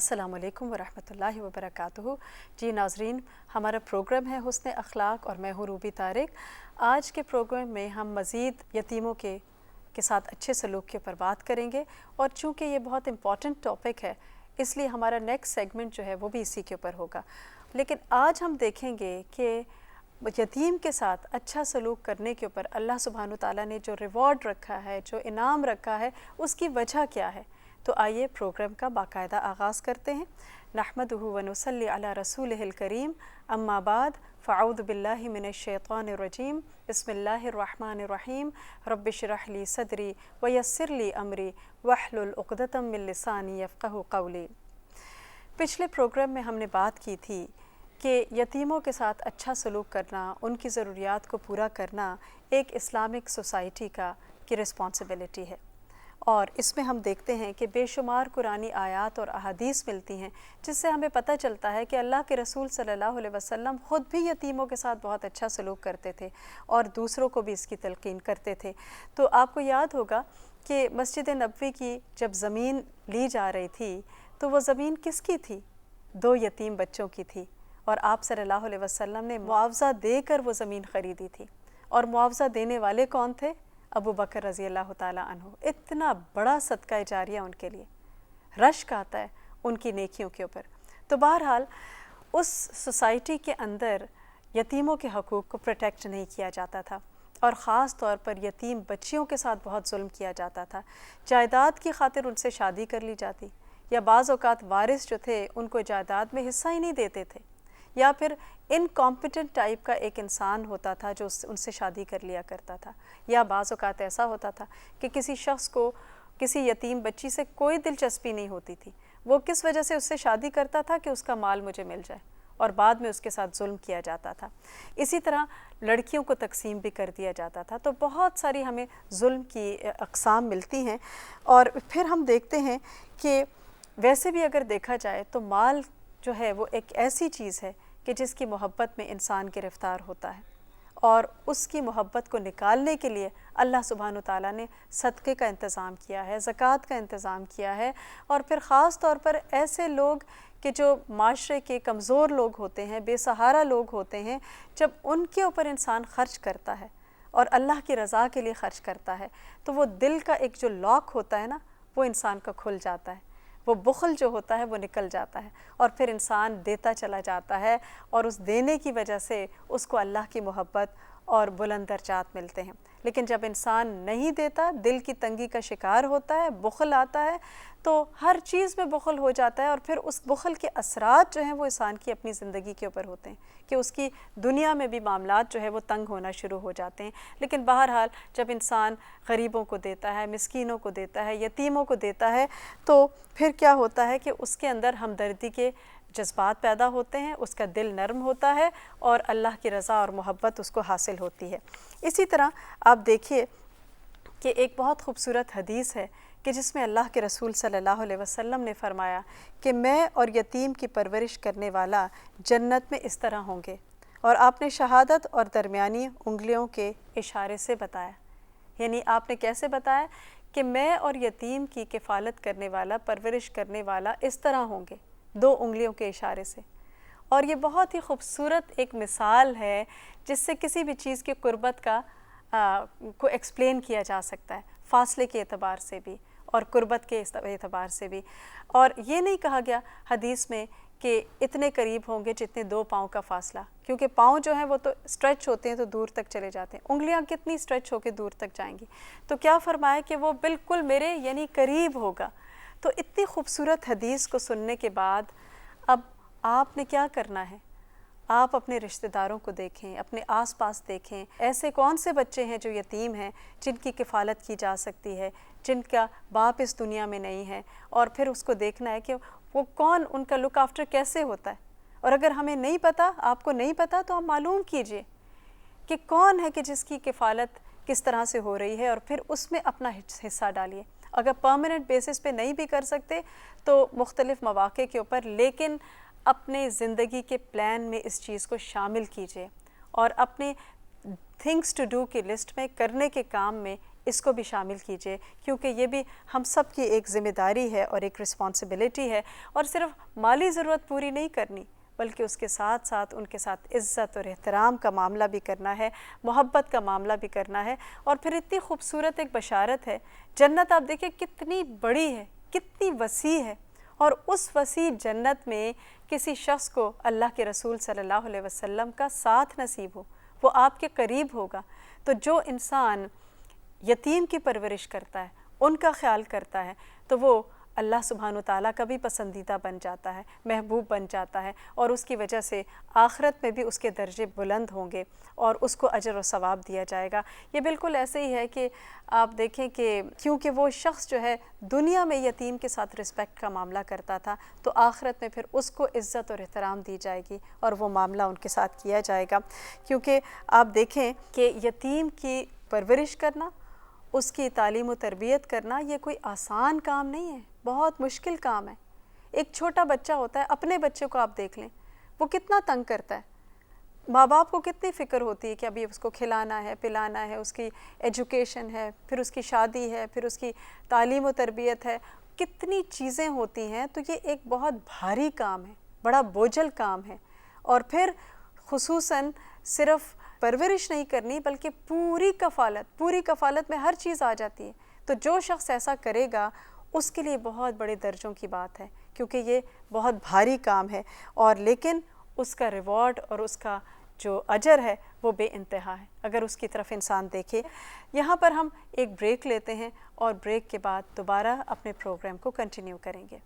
السلام علیکم ورحمۃ اللہ وبرکاتہ۔ جی ناظرین، ہمارا پروگرام ہے حسن اخلاق اور میں ہوں روبی طارق۔ آج کے پروگرام میں ہم مزید یتیموں کے ساتھ اچھے سلوک کے اوپر بات کریں گے، اور چونکہ یہ بہت امپورٹنٹ ٹاپک ہے اس لیے ہمارا نیکسٹ سیگمنٹ جو ہے وہ بھی اسی کے اوپر ہوگا۔ لیکن آج ہم دیکھیں گے کہ یتیم کے ساتھ اچھا سلوک کرنے کے اوپر اللہ سبحانہ تعالیٰ نے جو ریوارڈ رکھا ہے، جو انعام رکھا ہے، اس کی وجہ کیا ہے۔ تو آئیے پروگرام کا باقاعدہ آغاز کرتے ہیں۔ نحمدہ ونصلی علی رسولہ الکریم، اما بعد فاعوذ باللہ من الشیطان الرجیم، بسم اللہ الرحمن الرحیم، رب اشرح لی صدری ویسر لی امری واحلل عقدۃ من لسانی یفقہوا قولی۔ پچھلے پروگرام میں ہم نے بات کی تھی کہ یتیموں کے ساتھ اچھا سلوک کرنا، ان کی ضروریات کو پورا کرنا ایک اسلامک سوسائٹی کی رسپانسبلٹی ہے، اور اس میں ہم دیکھتے ہیں کہ بے شمار قرآنی آیات اور احادیث ملتی ہیں جس سے ہمیں پتہ چلتا ہے کہ اللہ کے رسول صلی اللہ علیہ وسلم خود بھی یتیموں کے ساتھ بہت اچھا سلوک کرتے تھے اور دوسروں کو بھی اس کی تلقین کرتے تھے۔ تو آپ کو یاد ہوگا کہ مسجد نبوی کی جب زمین لی جا رہی تھی تو وہ زمین کس کی تھی؟ 2 یتیم بچوں کی تھی، اور آپ صلی اللہ علیہ وسلم نے معاوضہ دے کر وہ زمین خریدی تھی، اور معاوضہ دینے والے کون تھے؟ ابو بکر رضی اللہ تعالیٰ عنہ۔ اتنا بڑا صدقہ جاریہ ان کے لیے، رشک آتا ہے ان کی نیکیوں کے اوپر۔ تو بہرحال اس سوسائٹی کے اندر یتیموں کے حقوق کو پروٹیکٹ نہیں کیا جاتا تھا، اور خاص طور پر یتیم بچیوں کے ساتھ بہت ظلم کیا جاتا تھا۔ جائیداد کی خاطر ان سے شادی کر لی جاتی، یا بعض اوقات وارث جو تھے ان کو جائیداد میں حصہ ہی نہیں دیتے تھے، یا پھر انکمپیٹنٹ ٹائپ کا ایک انسان ہوتا تھا جو ان سے شادی کر لیا کرتا تھا، یا بعض اوقات ایسا ہوتا تھا کہ کسی شخص کو کسی یتیم بچی سے کوئی دلچسپی نہیں ہوتی تھی، وہ کس وجہ سے اس سے شادی کرتا تھا کہ اس کا مال مجھے مل جائے، اور بعد میں اس کے ساتھ ظلم کیا جاتا تھا۔ اسی طرح لڑکیوں کو تقسیم بھی کر دیا جاتا تھا۔ تو بہت ساری ہمیں ظلم کی اقسام ملتی ہیں، اور پھر ہم دیکھتے ہیں کہ ویسے بھی اگر دیکھا جائے تو مال جو ہے وہ ایک ایسی چیز ہے کہ جس کی محبت میں انسان گرفتار ہوتا ہے، اور اس کی محبت کو نکالنے کے لیے اللہ سبحانہ تعالیٰ نے صدقے کا انتظام کیا ہے، زکوٰۃ کا انتظام کیا ہے، اور پھر خاص طور پر ایسے لوگ کہ جو معاشرے کے کمزور لوگ ہوتے ہیں، بے سہارا لوگ ہوتے ہیں، جب ان کے اوپر انسان خرچ کرتا ہے اور اللہ کی رضا کے لیے خرچ کرتا ہے تو وہ دل کا ایک جو لاک ہوتا ہے نا، وہ انسان کا کھل جاتا ہے، وہ بخل جو ہوتا ہے وہ نکل جاتا ہے، اور پھر انسان دیتا چلا جاتا ہے، اور اس دینے کی وجہ سے اس کو اللہ کی محبت اور بلند درجات ملتے ہیں۔ لیکن جب انسان نہیں دیتا، دل کی تنگی کا شکار ہوتا ہے، بخل آتا ہے، تو ہر چیز میں بخل ہو جاتا ہے، اور پھر اس بخل کے اثرات جو ہیں وہ انسان کی اپنی زندگی کے اوپر ہوتے ہیں کہ اس کی دنیا میں بھی معاملات جو ہے وہ تنگ ہونا شروع ہو جاتے ہیں۔ لیکن بہرحال جب انسان غریبوں کو دیتا ہے، مسکینوں کو دیتا ہے، یتیموں کو دیتا ہے، تو پھر کیا ہوتا ہے کہ اس کے اندر ہمدردی کے جذبات پیدا ہوتے ہیں، اس کا دل نرم ہوتا ہے، اور اللہ کی رضا اور محبت اس کو حاصل ہوتی ہے۔ اسی طرح آپ دیکھیے کہ ایک بہت خوبصورت حدیث ہے کہ جس میں اللہ کے رسول صلی اللہ علیہ وسلم نے فرمایا کہ میں اور یتیم کی پرورش کرنے والا جنت میں اس طرح ہوں گے، اور آپ نے شہادت اور درمیانی انگلیوں کے اشارے سے بتایا، یعنی آپ نے کیسے بتایا کہ میں اور یتیم کی کفالت کرنے والا، پرورش کرنے والا اس طرح ہوں گے، 2 انگلیوں کے اشارے سے۔ اور یہ بہت ہی خوبصورت ایک مثال ہے جس سے کسی بھی چیز کی قربت کو ایکسپلین کیا جا سکتا ہے، فاصلے کے اعتبار سے بھی اور قربت کے اعتبار سے بھی۔ اور یہ نہیں کہا گیا حدیث میں کہ اتنے قریب ہوں گے جتنے 2 پاؤں کا فاصلہ، کیونکہ پاؤں جو ہیں وہ تو اسٹریچ ہوتے ہیں تو دور تک چلے جاتے ہیں، انگلیاں کتنی اسٹریچ ہو کے دور تک جائیں گی، تو کیا فرمایا کہ وہ بالکل میرے یعنی قریب ہوگا۔ تو اتنی خوبصورت حدیث کو سننے کے بعد اب آپ نے کیا کرنا ہے؟ آپ اپنے رشتہ داروں کو دیکھیں، اپنے آس پاس دیکھیں، ایسے کون سے بچے ہیں جو یتیم ہیں، جن کی کفالت کی جا سکتی ہے، جن کا باپ اس دنیا میں نہیں ہے، اور پھر اس کو دیکھنا ہے کہ وہ کون، ان کا لک آفٹر کیسے ہوتا ہے۔ اور اگر ہمیں نہیں پتہ، آپ کو نہیں پتہ، تو آپ معلوم کیجئے کہ کون ہے کہ جس کی کفالت کس طرح سے ہو رہی ہے، اور پھر اس میں اپنا حصہ ڈالیے۔ اگر پرماننٹ بیسس پہ نہیں بھی کر سکتے تو مختلف مواقع کے اوپر، لیکن اپنے زندگی کے پلان میں اس چیز کو شامل کیجئے، اور اپنے تھنگس ٹو ڈو کی لسٹ میں، کرنے کے کام میں اس کو بھی شامل کیجئے، کیونکہ یہ بھی ہم سب کی ایک ذمہ داری ہے اور ایک رسپانسبلٹی ہے، اور صرف مالی ضرورت پوری نہیں کرنی بلکہ اس کے ساتھ ساتھ ان کے ساتھ عزت اور احترام کا معاملہ بھی کرنا ہے، محبت کا معاملہ بھی کرنا ہے۔ اور پھر اتنی خوبصورت ایک بشارت ہے، جنت آپ دیکھیں کتنی بڑی ہے، کتنی وسیع ہے، اور اس وسیع جنت میں کسی شخص کو اللہ کے رسول صلی اللہ علیہ وسلم کا ساتھ نصیب ہو، وہ آپ کے قریب ہوگا۔ تو جو انسان یتیم کی پرورش کرتا ہے، ان کا خیال کرتا ہے، تو وہ اللہ سبحانہ وتعالیٰ کا بھی پسندیدہ بن جاتا ہے، محبوب بن جاتا ہے، اور اس کی وجہ سے آخرت میں بھی اس کے درجے بلند ہوں گے اور اس کو اجر و ثواب دیا جائے گا۔ یہ بالکل ایسے ہی ہے کہ آپ دیکھیں کہ کیونکہ وہ شخص جو ہے دنیا میں یتیم کے ساتھ رسپیکٹ کا معاملہ کرتا تھا، تو آخرت میں پھر اس کو عزت اور احترام دی جائے گی اور وہ معاملہ ان کے ساتھ کیا جائے گا۔ کیونکہ آپ دیکھیں کہ یتیم کی پرورش کرنا، اس کی تعلیم و تربیت کرنا، یہ کوئی آسان کام نہیں ہے، بہت مشکل کام ہے۔ ایک چھوٹا بچہ ہوتا ہے، اپنے بچے کو آپ دیکھ لیں، وہ کتنا تنگ کرتا ہے، ماں باپ کو کتنی فکر ہوتی ہے کہ ابھی اس کو کھلانا ہے، پلانا ہے، اس کی ایجوکیشن ہے، پھر اس کی شادی ہے، پھر اس کی تعلیم و تربیت ہے، کتنی چیزیں ہوتی ہیں۔ تو یہ ایک بہت بھاری کام ہے، بڑا بوجھل کام ہے، اور پھر خصوصاً صرف پرورش نہیں کرنی بلکہ پوری کفالت میں ہر چیز آ جاتی ہے۔ تو جو شخص ایسا کرے گا اس کے لیے بہت بڑے درجوں کی بات ہے، کیونکہ یہ بہت بھاری کام ہے، اور لیکن اس کا ریوارڈ اور اس کا جو اجر ہے وہ بے انتہا ہے اگر اس کی طرف انسان دیکھے۔ یہاں پر ہم ایک بریک لیتے ہیں اور بریک کے بعد دوبارہ اپنے پروگرام کو کنٹینیو کریں گے۔